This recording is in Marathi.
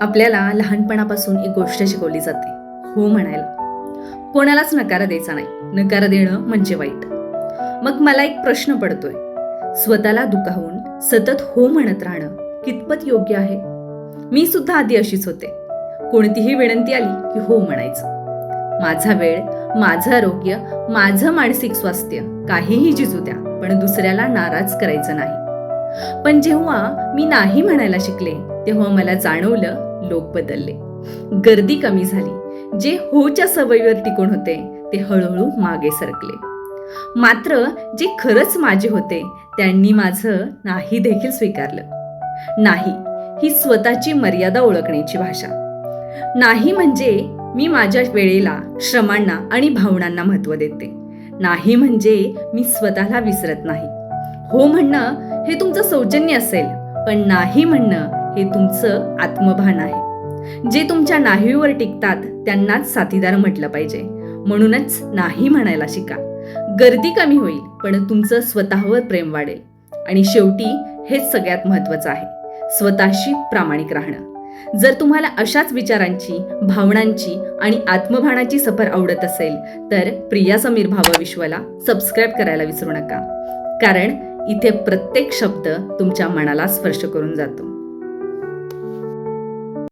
आपल्याला लहानपणापासून एक गोष्ट शिकवली जाते, हो म्हणायला. कोणालाच नकार द्यायचा नाही. नकार देणं म्हणजे वाईट. मग मला एक प्रश्न पडतोय, स्वतःला दुखावून सतत हो म्हणत राहणं कितपत योग्य आहे? मी सुद्धा आधी अशीच होते. कोणतीही विनंती आली की हो म्हणायचं. माझा वेळ, माझं आरोग्य, माझं मानसिक स्वास्थ्य काहीही जिजू द्या, पण दुसऱ्याला नाराज करायचं नाही. पण जेव्हा मी नाही म्हणायला शिकले, तेव्हा मला जाणवलं लोक बदलले. गर्दी कमी झाली. जे होच्या सवयीवर टिकून होते ते हळूहळू मागे सरकले. मात्र जे खरंच माझे होते त्यांनी माझं नाही देखील स्वीकारलं. नाही ही स्वतःची मर्यादा ओळखण्याची भाषा. नाही म्हणजे मी माझ्या वेळेला, श्रमांना आणि भावनांना महत्त्व देते. नाही म्हणजे मी स्वतःला विसरत नाही. हो म्हणणं हे तुमचं सौजन्य असेल, पण नाही म्हणणं हे तुमचं आत्मभान आहे. जे तुमच्या नाहीवर टिकतात त्यांनाच साथीदार म्हटलं पाहिजे. म्हणूनच नाही म्हणायला शिका. गर्दी कमी होईल, पण तुमचं स्वतःवर प्रेम वाढेल. आणि शेवटी हेच सगळ्यात महत्त्वाचं आहे, स्वतःशी प्रामाणिक राहणं. जर तुम्हाला अशाच विचारांची, भावनांची आणि आत्मभानाची सफर आवडत असेल तर प्रिया समीर भावविश्वला सबस्क्राईब करायला विसरू नका. कारण इथे प्रत्येक शब्द तुमच्या मनाला स्पर्श करून जातो.